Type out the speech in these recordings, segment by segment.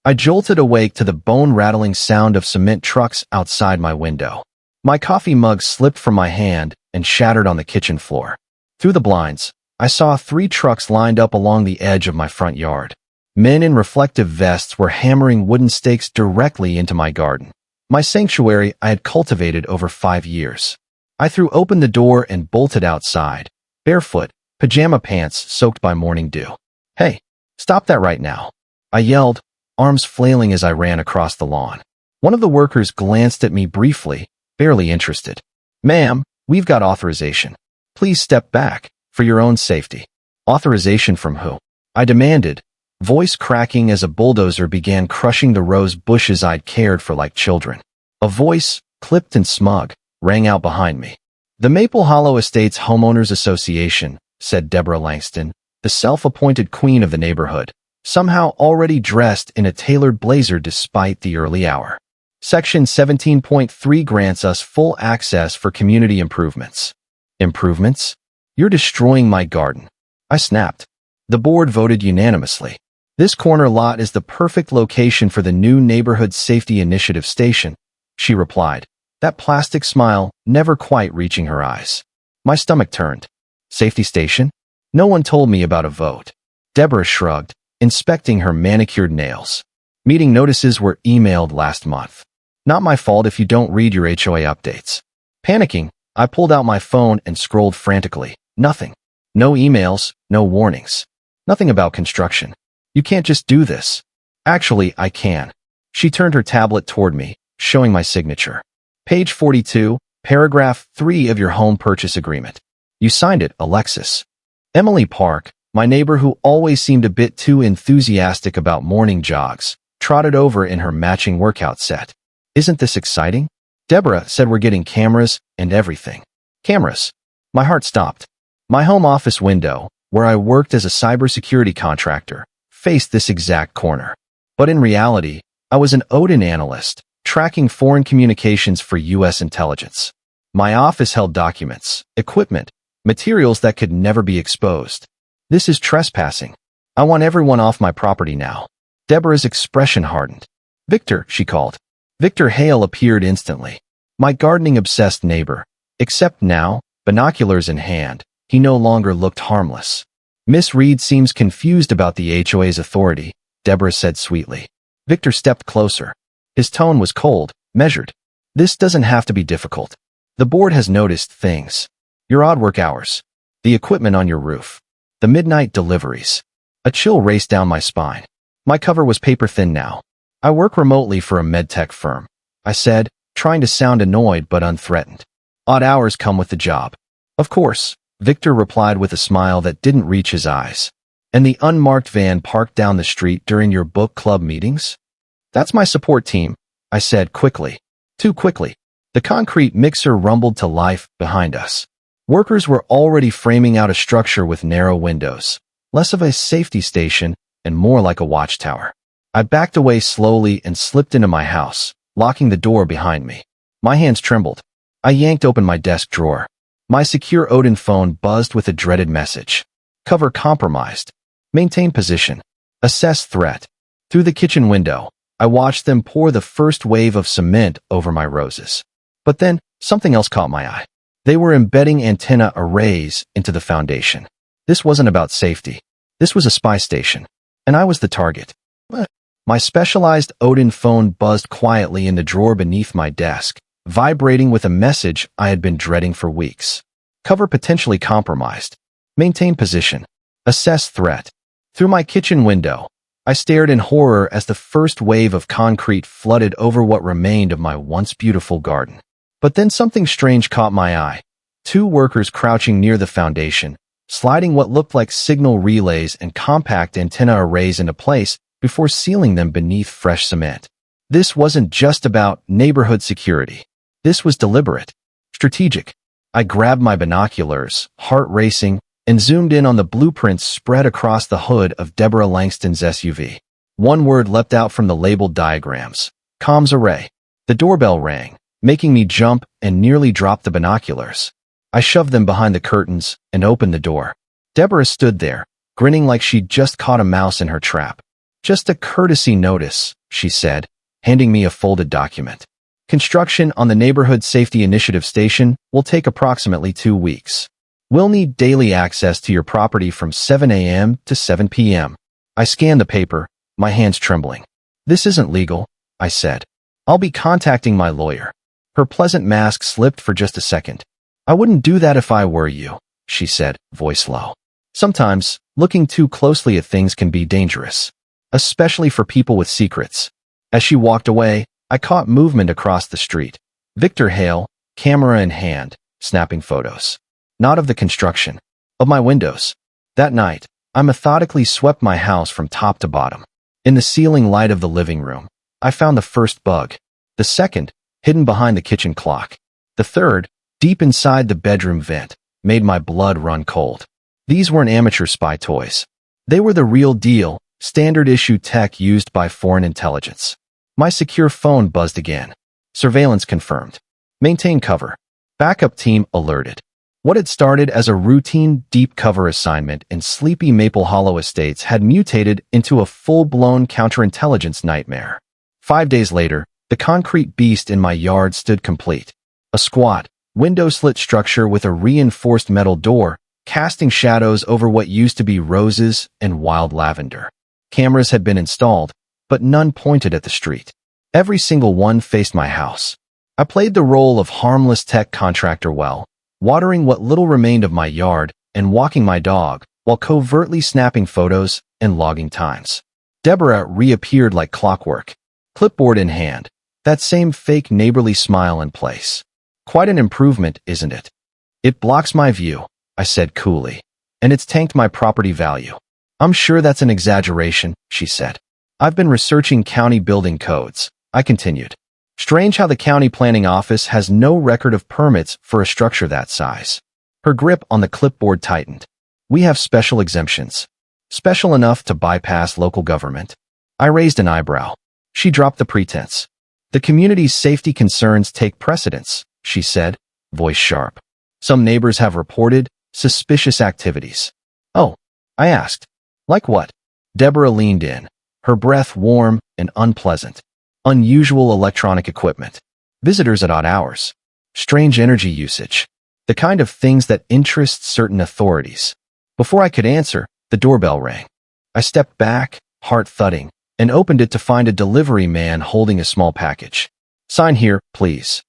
I jolted awake to the bone-rattling sound of cement trucks outside my window. My coffee mug slipped from my hand and shattered on the kitchen floor. Through the blinds, I saw 3 trucks lined up along the edge of my front yard. Men in reflective vests were hammering wooden stakes directly into my garden, my sanctuary I had cultivated over 5 years. I threw open the door and bolted outside, barefoot, pajama pants soaked by morning dew. "Hey, stop that right now," I yelled, arms flailing as I ran across the lawn. One of the workers glanced at me briefly, barely interested. "Ma'am, we've got authorization. Please step back, for your own safety." "Authorization from who?" I demanded, voice cracking as a bulldozer began crushing the rose bushes I'd cared for like children. A voice, clipped and smug, rang out behind me. "The Maple Hollow Estates Homeowners Association," said Deborah Langston, the self-appointed queen of the neighborhood, somehow already dressed in a tailored blazer despite the early hour. Section 17.3 grants us full access for community improvements. Improvements? You're destroying my garden. I snapped. The board voted unanimously. This corner lot is the perfect location for the new Neighborhood Safety Initiative station, she replied, that plastic smile never quite reaching her eyes. My stomach turned. Safety station? No one told me about a vote. Deborah shrugged, inspecting her manicured nails. Meeting notices were emailed last month. Not my fault if you don't read your HOA updates. Panicking, I pulled out my phone and scrolled frantically. Nothing. No emails, no warnings. Nothing about construction. You can't just do this. Actually, I can. She turned her tablet toward me, showing my signature. Page 42, paragraph 3 of your home purchase agreement. You signed it, Alexis. Emily Park, my neighbor who always seemed a bit too enthusiastic about morning jogs, trotted over in her matching workout set. Isn't this exciting? Deborah said we're getting cameras and everything. Cameras. My heart stopped. My home office window, where I worked as a cybersecurity contractor, faced this exact corner. But in reality, I was an Odin analyst, tracking foreign communications for U.S. intelligence. My office held documents, equipment, materials that could never be exposed. This is trespassing. I want everyone off my property now. Deborah's expression hardened. Victor, she called. Victor Hale appeared instantly. My gardening-obsessed neighbor. Except now, binoculars in hand, he no longer looked harmless. Miss Reed seems confused about the HOA's authority, Deborah said sweetly. Victor stepped closer. His tone was cold, measured. This doesn't have to be difficult. The board has noticed things. Your odd work hours. The equipment on your roof. The midnight deliveries. A chill raced down my spine. My cover was paper-thin now. I work remotely for a medtech firm, I said, trying to sound annoyed but unthreatened. Odd hours come with the job. Of course, Victor replied with a smile that didn't reach his eyes. And the unmarked van parked down the street during your book club meetings? That's my support team, I said quickly. Too quickly. The concrete mixer rumbled to life behind us. Workers were already framing out a structure with narrow windows, less of a safety station and more like a watchtower. I backed away slowly and slipped into my house, locking the door behind me. My hands trembled. I yanked open my desk drawer. My secure Odin phone buzzed with a dreaded message. Cover compromised. Maintain position. Assess threat. Through the kitchen window, I watched them pour the first wave of cement over my roses. But then, something else caught my eye. They were embedding antenna arrays into the foundation. This wasn't about safety. This was a spy station. And I was the target. My specialized Odin phone buzzed quietly in the drawer beneath my desk, vibrating with a message I had been dreading for weeks. Cover potentially compromised. Maintain position. Assess threat. Through my kitchen window, I stared in horror as the first wave of concrete flooded over what remained of my once beautiful garden. But then something strange caught my eye. 2 workers crouching near the foundation, sliding what looked like signal relays and compact antenna arrays into place before sealing them beneath fresh cement. This wasn't just about neighborhood security. This was deliberate, strategic. I grabbed my binoculars, heart racing, and zoomed in on the blueprints spread across the hood of Deborah Langston's SUV. One word leapt out from the labeled diagrams. Comms array. The doorbell rang, making me jump and nearly drop the binoculars. I shoved them behind the curtains and opened the door. Deborah stood there, grinning like she'd just caught a mouse in her trap. Just a courtesy notice, she said, handing me a folded document. Construction on the Neighborhood Safety Initiative station will take approximately 2 weeks. We'll need daily access to your property from 7 a.m. to 7 p.m. I scanned the paper, my hands trembling. This isn't legal, I said. I'll be contacting my lawyer. Her pleasant mask slipped for just a second. I wouldn't do that if I were you, she said, voice low. Sometimes, looking too closely at things can be dangerous, especially for people with secrets. As she walked away, I caught movement across the street. Victor Hale, camera in hand, snapping photos. Not of the construction, of my windows. That night, I methodically swept my house from top to bottom. In the ceiling light of the living room, I found the first bug. The second, hidden behind the kitchen clock. The third, deep inside the bedroom vent, made my blood run cold. These weren't amateur spy toys. They were the real deal, standard-issue tech used by foreign intelligence. My secure phone buzzed again. Surveillance confirmed. Maintain cover. Backup team alerted. What had started as a routine deep cover assignment in sleepy Maple Hollow Estates had mutated into a full-blown counterintelligence nightmare. 5 days later, the concrete beast in my yard stood complete. A squat, window-slit structure with a reinforced metal door, casting shadows over what used to be roses and wild lavender. Cameras had been installed, but none pointed at the street. Every single one faced my house. I played the role of harmless tech contractor well, watering what little remained of my yard and walking my dog, while covertly snapping photos and logging times. Deborah reappeared like clockwork, clipboard in hand, that same fake neighborly smile in place. Quite an improvement, isn't it? It blocks my view, I said coolly, and it's tanked my property value. I'm sure that's an exaggeration, she said. I've been researching county building codes, I continued. Strange how the county planning office has no record of permits for a structure that size. Her grip on the clipboard tightened. We have special exemptions. Special enough to bypass local government. I raised an eyebrow. She dropped the pretense. The community's safety concerns take precedence, she said, voice sharp. Some neighbors have reported suspicious activities. Oh, I asked. Like what? Deborah leaned in, her breath warm and unpleasant. Unusual electronic equipment. Visitors at odd hours. Strange energy usage. The kind of things that interest certain authorities. Before I could answer, the doorbell rang. I stepped back, heart thudding, and opened it to find a delivery man holding a small package. Sign here, please.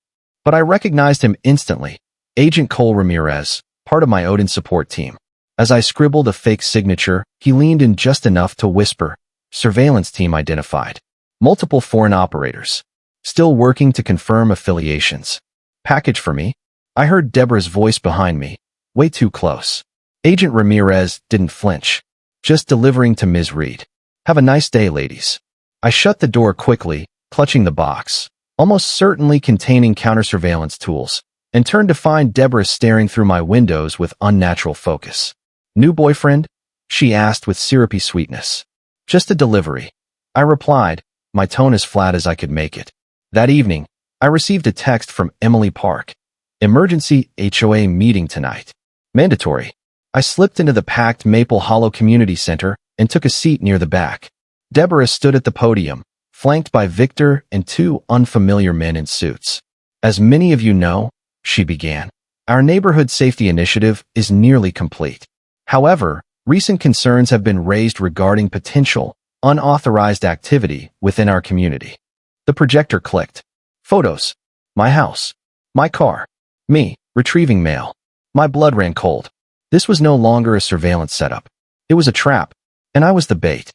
But I recognized him instantly. Agent Cole Ramirez, part of my Odin support team. As I scribbled a fake signature, he leaned in just enough to whisper, "Surveillance team identified. Multiple foreign operators. Still working to confirm affiliations. Package for me?" I heard Deborah's voice behind me, way too close. Agent Ramirez didn't flinch. "Just delivering to Ms. Reed. Have a nice day, ladies." I shut the door quickly, clutching the box, almost certainly containing counter-surveillance tools, and turned to find Deborah staring through my windows with unnatural focus. "New boyfriend?" she asked with syrupy sweetness. "Just a delivery," I replied, my tone as flat as I could make it. That evening, I received a text from Emily Park. "Emergency HOA meeting tonight. Mandatory." I slipped into the packed Maple Hollow Community Center and took a seat near the back. Deborah stood at the podium, flanked by Victor and 2 unfamiliar men in suits. "As many of you know," she began, "our neighborhood safety initiative is nearly complete. However, recent concerns have been raised regarding potential, unauthorized activity within our community." The projector clicked. Photos. My house. My car. Me, retrieving mail. My blood ran cold. This was no longer a surveillance setup. It was a trap, and I was the bait.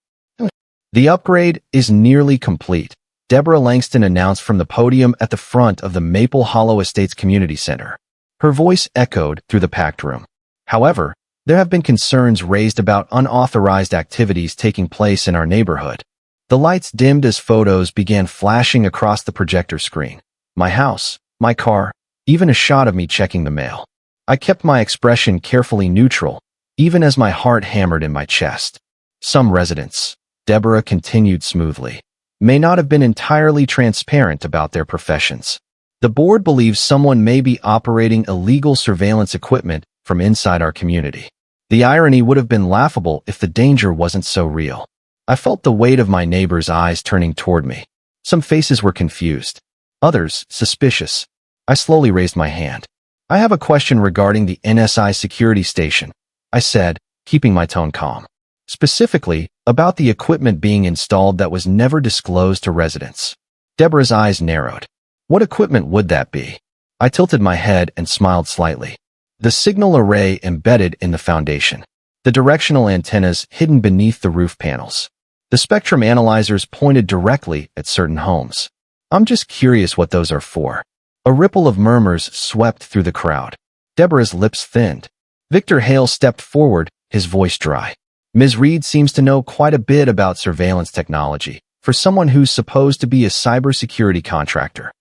"The upgrade is nearly complete," Deborah Langston announced from the podium at the front of the Maple Hollow Estates Community Center. Her voice echoed through the packed room. "However, there have been concerns raised about unauthorized activities taking place in our neighborhood." The lights dimmed as photos began flashing across the projector screen. My house, my car, even a shot of me checking the mail. I kept my expression carefully neutral, even as my heart hammered in my chest. "Some residents," Deborah continued smoothly, "may not have been entirely transparent about their professions. The board believes someone may be operating illegal surveillance equipment from inside our community. The irony would have been laughable if the danger wasn't so real. I felt the weight of my neighbor's eyes turning toward me. Some faces were confused. Others, suspicious. I slowly raised my hand. I have a question regarding the NSI security station, I said, keeping my tone calm. Specifically, about the equipment being installed that was never disclosed to residents. Deborah's eyes narrowed. What equipment would that be? I tilted my head and smiled slightly. The signal array embedded in the foundation. The directional antennas hidden beneath the roof panels. The spectrum analyzers pointed directly at certain homes. I'm just curious what those are for. A ripple of murmurs swept through the crowd. Deborah's lips thinned. Victor Hale stepped forward, his voice dry. Ms. Reed seems to know quite a bit about surveillance technology, for someone who's supposed to be a cybersecurity contractor.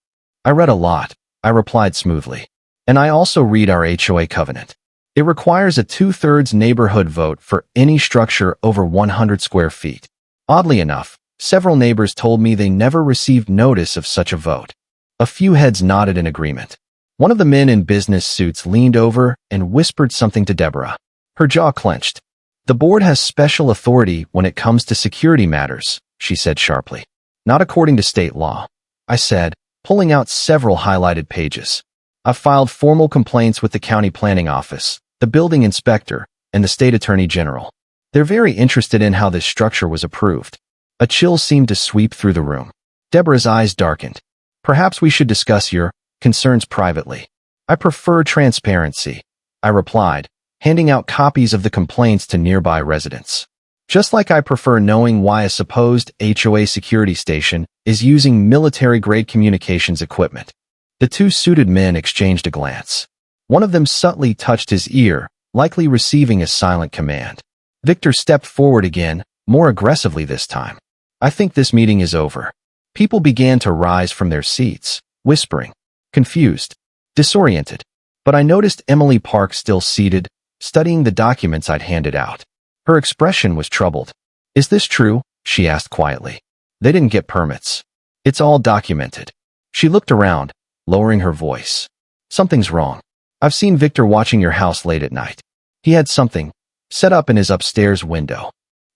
I read a lot, I replied smoothly. And I also read our HOA covenant. It requires a 2/3 neighborhood vote for any structure over 100 square feet. Oddly enough, several neighbors told me they never received notice of such a vote. A few heads nodded in agreement. One of the men in business suits leaned over and whispered something to Deborah. Her jaw clenched. The board has special authority when it comes to security matters, she said sharply. Not according to state law, I said, pulling out several highlighted pages. I've filed formal complaints with the county planning office, the building inspector, and the state attorney general. They're very interested in how this structure was approved. A chill seemed to sweep through the room. Deborah's eyes darkened. Perhaps we should discuss your concerns privately. I prefer transparency, I replied, handing out copies of the complaints to nearby residents. Just like I prefer knowing why a supposed HOA security station is using military-grade communications equipment. The two suited men exchanged a glance. One of them subtly touched his ear, likely receiving a silent command. Victor stepped forward again, more aggressively this time. I think this meeting is over. People began to rise from their seats, whispering, confused, disoriented. But I noticed Emily Park still seated, studying the documents I'd handed out. Her expression was troubled. Is this true? She asked quietly. They didn't get permits. It's all documented. She looked around, lowering her voice. Something's wrong. I've seen Victor watching your house late at night. He had something set up in his upstairs window.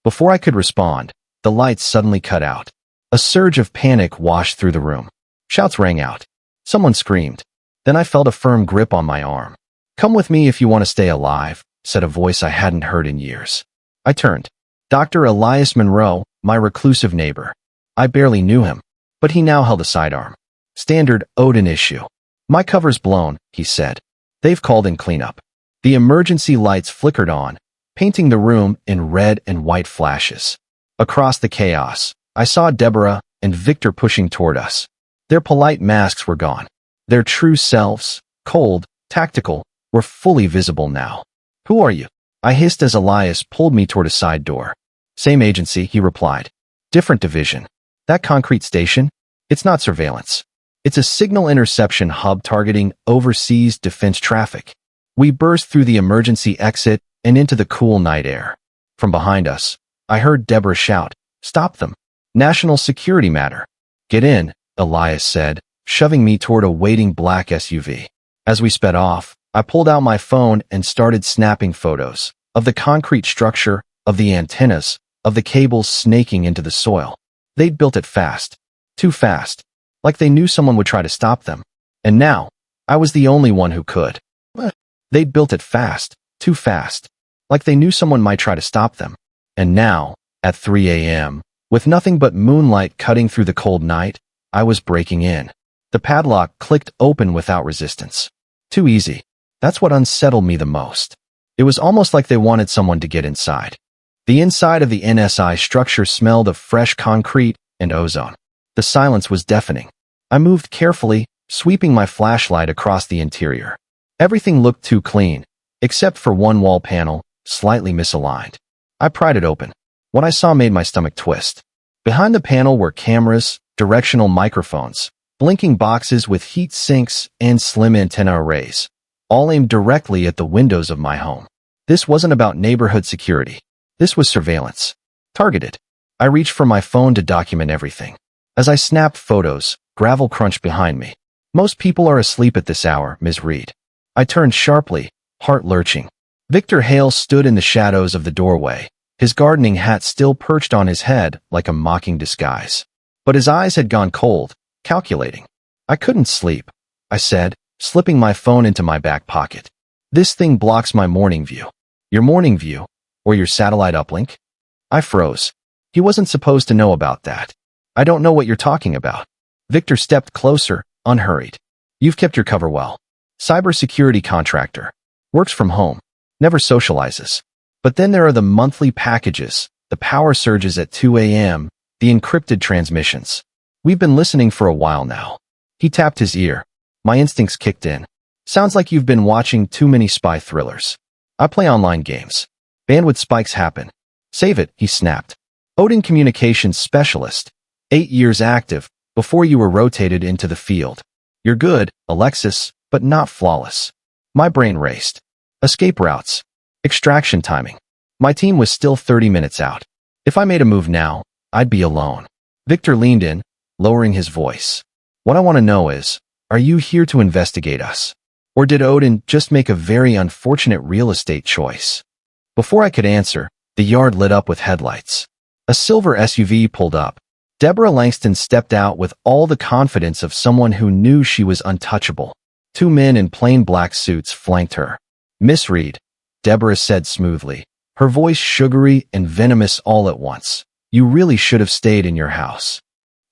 Before I could respond, the lights suddenly cut out. A surge of panic washed through the room. Shouts rang out. Someone screamed. Then I felt a firm grip on my arm. Come with me if you want to stay alive, said a voice I hadn't heard in years. I turned. Dr. Elias Monroe, my reclusive neighbor. I barely knew him, but he now held a sidearm. Standard Odin issue. My cover's blown, he said. They've called in cleanup. The emergency lights flickered on, painting the room in red and white flashes. Across the chaos, I saw Deborah and Victor pushing toward us. Their polite masks were gone. Their true selves, cold, tactical, were fully visible now. Who are you? I hissed as Elias pulled me toward a side door. Same agency, he replied. Different division. That concrete station? It's not surveillance. It's a signal interception hub targeting overseas defense traffic. We burst through the emergency exit and into the cool night air. From behind us, I heard Deborah shout, "Stop them. National security matter." "Get in," Elias said, shoving me toward a waiting black SUV. As we sped off, I pulled out my phone and started snapping photos of the concrete structure, of the antennas, of the cables snaking into the soil. They'd built it fast. Too fast. Like they knew someone would try to stop them. And now, I was the only one who could. They'd built it fast. Too fast. Like they knew someone might try to stop them. And now, at 3 a.m., with nothing but moonlight cutting through the cold night, I was breaking in. The padlock clicked open without resistance. Too easy. That's what unsettled me the most. It was almost like they wanted someone to get inside. The inside of the NSI structure smelled of fresh concrete and ozone. The silence was deafening. I moved carefully, sweeping my flashlight across the interior. Everything looked too clean, except for one wall panel, slightly misaligned. I pried it open. What I saw made my stomach twist. Behind the panel were cameras, directional microphones, blinking boxes with heat sinks and slim antenna arrays, all aimed directly at the windows of my home. This wasn't about neighborhood security. This was surveillance. Targeted. I reached for my phone to document everything. As I snapped photos, gravel crunched behind me. Most people are asleep at this hour, Ms. Reed. I turned sharply, heart lurching. Victor Hale stood in the shadows of the doorway, his gardening hat still perched on his head like a mocking disguise. But his eyes had gone cold, calculating. I couldn't sleep, I said, slipping my phone into my back pocket. This thing blocks my morning view. Your morning view? Or your satellite uplink? I froze. He wasn't supposed to know about that. I don't know what you're talking about. Victor stepped closer, unhurried. You've kept your cover well. Cybersecurity contractor. Works from home. Never socializes. But then there are the monthly packages, the power surges at 2 a.m., the encrypted transmissions. We've been listening for a while now. He tapped his ear. My instincts kicked in. Sounds like you've been watching too many spy thrillers. I play online games. Bandwidth spikes happen. Save it, he snapped. Odin Communications Specialist. 8 years active, before you were rotated into the field. You're good, Alexis, but not flawless. My brain raced. Escape routes. Extraction timing. My team was still 30 minutes out. If I made a move now, I'd be alone. Victor leaned in, lowering his voice. What I want to know is, are you here to investigate us? Or did Odin just make a very unfortunate real estate choice? Before I could answer, the yard lit up with headlights. A silver SUV pulled up. Deborah Langston stepped out with all the confidence of someone who knew she was untouchable. 2 men in plain black suits flanked her. Miss Reed, Deborah said smoothly, her voice sugary and venomous all at once. You really should have stayed in your house.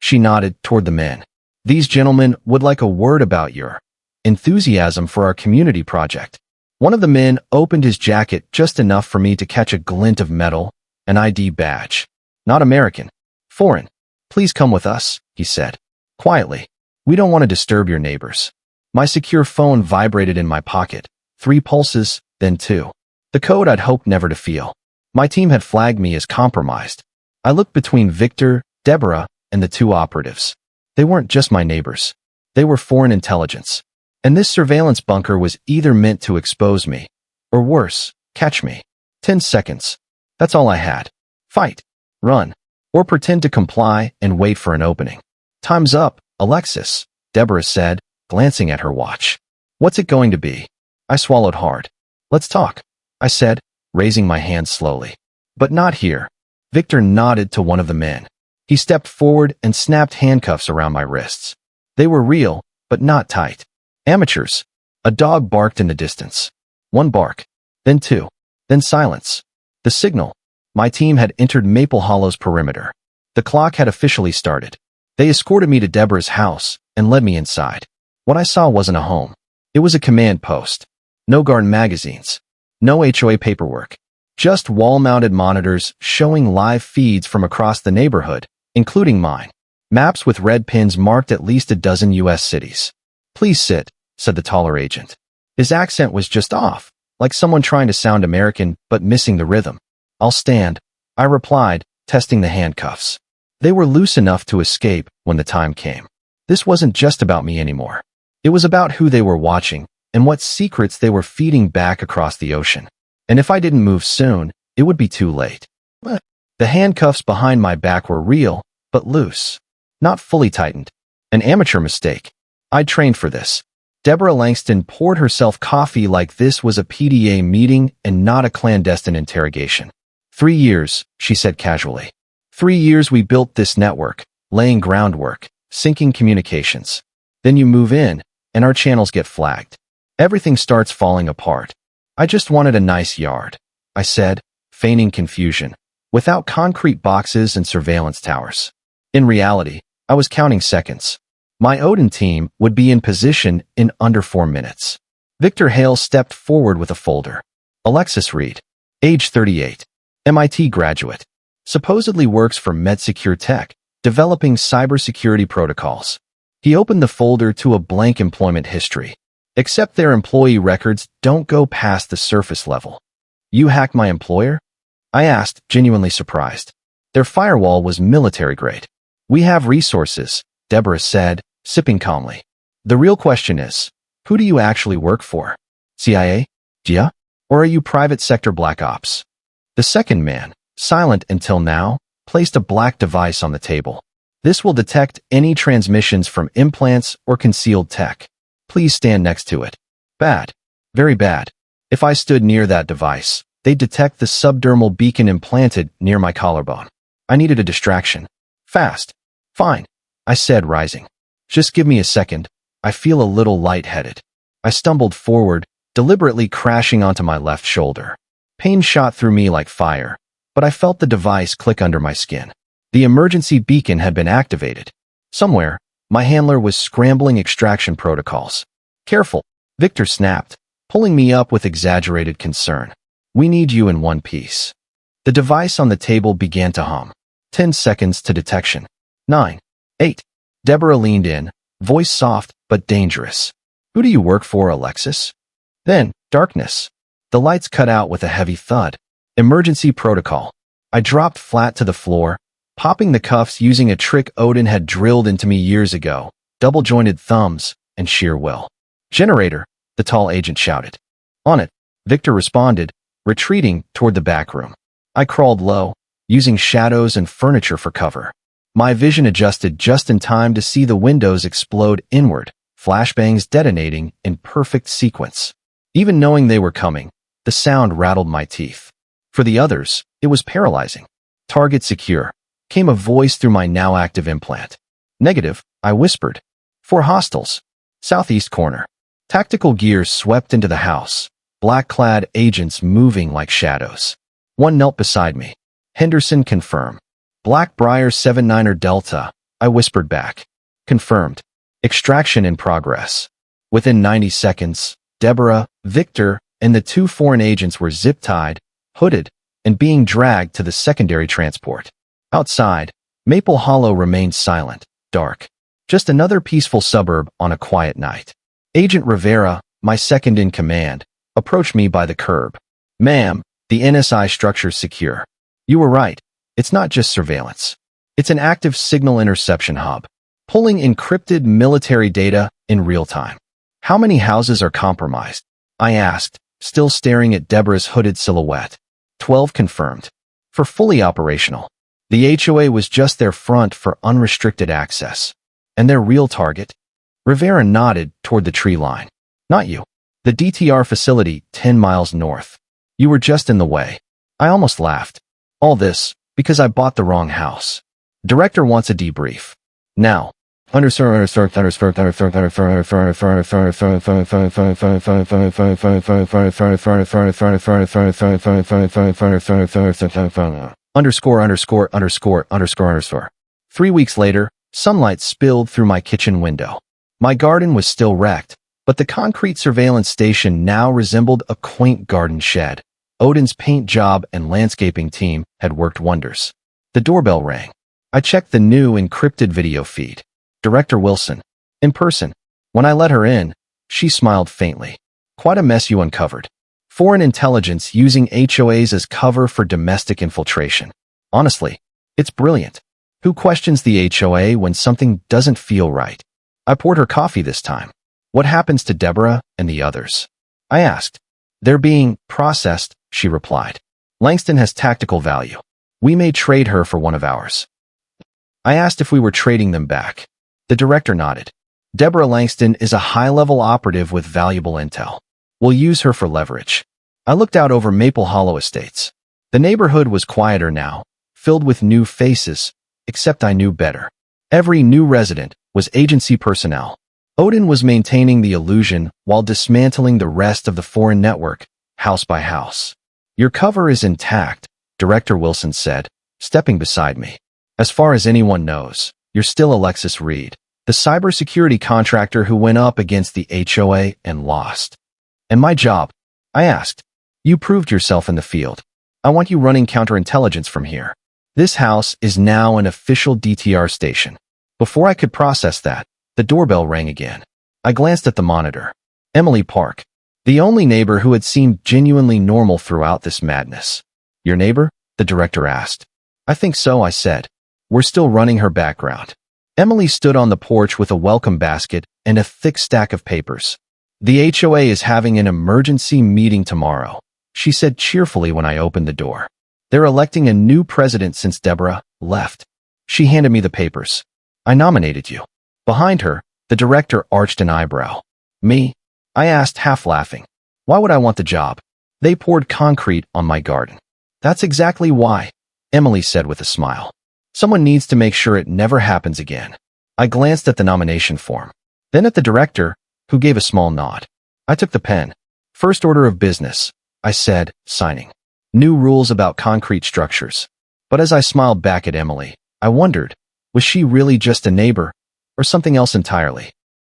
She nodded toward the men. These gentlemen would like a word about your enthusiasm for our community project. One of the men opened his jacket just enough for me to catch a glint of metal, an ID badge. Not American. Foreign. Please come with us, he said. Quietly. We don't want to disturb your neighbors. My secure phone vibrated in my pocket. 3 pulses, then 2. The code I'd hoped never to feel. My team had flagged me as compromised. I looked between Victor, Deborah, and the 2 operatives. They weren't just my neighbors. They were foreign intelligence. And this surveillance bunker was either meant to expose me, or worse, catch me. 10 seconds. That's all I had. Fight. Run. Or pretend to comply and wait for an opening. Time's up, Alexis, Deborah said, glancing at her watch. What's it going to be? I swallowed hard. Let's talk, I said, raising my hand slowly. But not here. Victor nodded to one of the men. He stepped forward and snapped handcuffs around my wrists. They were real, but not tight. Amateurs. A dog barked in the distance. 1 bark. Then 2. Then silence. The signal. My team had entered Maple Hollow's perimeter. The clock had officially started. They escorted me to Deborah's house and led me inside. What I saw wasn't a home. It was a command post. No garden magazines. No HOA paperwork. Just wall-mounted monitors showing live feeds from across the neighborhood, including mine. Maps with red pins marked at least a dozen U.S. cities. Please sit, said the taller agent. His accent was just off, like someone trying to sound American but missing the rhythm. I'll stand, I replied, testing the handcuffs. They were loose enough to escape when the time came. This wasn't just about me anymore. It was about who they were watching and what secrets they were feeding back across the ocean. And if I didn't move soon, it would be too late. The handcuffs behind my back were real, but loose. Not fully tightened. An amateur mistake. I'd trained for this. Deborah Langston poured herself coffee like this was a PDA meeting and not a clandestine interrogation. 3 years, she said casually. 3 years we built this network, laying groundwork, syncing communications. Then you move in, and our channels get flagged. Everything starts falling apart. I just wanted a nice yard, I said, feigning confusion, without concrete boxes and surveillance towers. In reality, I was counting seconds. My Odin team would be in position in under 4 minutes. Victor Hale stepped forward with a folder. Alexis Reed, age 38, MIT graduate, supposedly works for MedSecure Tech, developing cybersecurity protocols. He opened the folder to a blank employment history. Except their employee records don't go past the surface level. You hacked my employer? I asked, genuinely surprised. Their firewall was military grade. We have resources, Deborah said, sipping calmly. The real question is, who do you actually work for? CIA? DIA? Or are you private sector black ops? The second man, silent until now, placed a black device on the table. This will detect any transmissions from implants or concealed tech. Please stand next to it. Bad. Very bad. If I stood near that device, They'd detect the subdermal beacon implanted near my collarbone. I needed a distraction. Fast. Fine, I said, rising. Just give me a second. I feel a little lightheaded. I stumbled forward, deliberately crashing onto my left shoulder. Pain shot through me like fire, but I felt the device click under my skin. The emergency beacon had been activated. Somewhere, my handler was scrambling extraction protocols. Careful, Victor snapped, pulling me up with exaggerated concern. We need you in one piece. The device on the table began to hum. 10 seconds to detection. 9. 8. Deborah leaned in, voice soft but dangerous. Who do you work for, Alexis? Then, darkness. The lights cut out with a heavy thud. Emergency protocol. I dropped flat to the floor, popping the cuffs using a trick Odin had drilled into me years ago, double-jointed thumbs and sheer will. Generator, the tall agent shouted. On it, Victor responded, retreating toward the back room. I crawled low, using shadows and furniture for cover. My vision adjusted just in time to see the windows explode inward, flashbangs detonating in perfect sequence. Even knowing they were coming, the sound rattled my teeth. For the others, it was paralyzing. Target secure, came a voice through my now active implant. Negative, I whispered. 4 hostiles. Southeast corner. Tactical gears swept into the house, black-clad agents moving like shadows. One knelt beside me. Henderson, confirm. Blackbriar 79er Delta, I whispered back. Confirmed. Extraction in progress. Within 90 seconds, Deborah, Victor, and the 2 foreign agents were zip-tied, hooded, and being dragged to the secondary transport. Outside, Maple Hollow remained silent, dark. Just another peaceful suburb on a quiet night. Agent Rivera, my second in command, approached me by the curb. Ma'am, the NSI structure's secure. You were right. It's not just surveillance. It's an active signal interception hub, pulling encrypted military data in real time. How many houses are compromised? I asked, still staring at Deborah's hooded silhouette. 12 confirmed. For fully operational. The HOA was just their front for unrestricted access. And their real target? Rivera nodded toward the tree line. Not you. The DTR facility 10 miles north. You were just in the way. I almost laughed. All this, because I bought the wrong house. Director wants a debrief. Now. Understood. _______________________________________________________________________________________________ 3 weeks later, sunlight spilled through my kitchen window. My garden was still wrecked, but the concrete surveillance station now resembled a quaint garden shed. Odin's paint job and landscaping team had worked wonders. The doorbell rang. I checked the new encrypted video feed. Director Wilson. In person. When I let her in, she smiled faintly. Quite a mess you uncovered. Foreign intelligence using HOAs as cover for domestic infiltration. Honestly, it's brilliant. Who questions the HOA when something doesn't feel right? I poured her coffee this time. What happens to Deborah and the others? I asked. They're being processed, she replied. Langston has tactical value. We may trade her for one of ours. I asked if we were trading them back. The director nodded. Deborah Langston is a high-level operative with valuable intel. We'll use her for leverage. I looked out over Maple Hollow Estates. The neighborhood was quieter now, filled with new faces, except I knew better. Every new resident was agency personnel. Odin was maintaining the illusion while dismantling the rest of the foreign network, house by house. Your cover is intact, Director Wilson said, stepping beside me. As far as anyone knows, you're still Alexis Reed, the cybersecurity contractor who went up against the HOA and lost. And my job? I asked. You proved yourself in the field. I want you running counterintelligence from here. This house is now an official DTR station. Before I could process that, the doorbell rang again. I glanced at the monitor. Emily Park, the only neighbor who had seemed genuinely normal throughout this madness. Your neighbor? The director asked. I think so, I said. We're still running her background. Emily stood on the porch with a welcome basket and a thick stack of papers. The HOA is having an emergency meeting tomorrow, she said cheerfully when I opened the door. They're electing a new president since Deborah left. She handed me the papers. I nominated you. Behind her, the director arched an eyebrow. Me? I asked, half laughing. Why would I want the job? They poured concrete on my garden. That's exactly why, Emily said with a smile. Someone needs to make sure it never happens again. I glanced at the nomination form, then at the director, who gave a small nod. I took the pen. First order of business, I said, signing. New rules about concrete structures. But as I smiled back at Emily, I wondered, was she really just a neighbor, or something else entirely?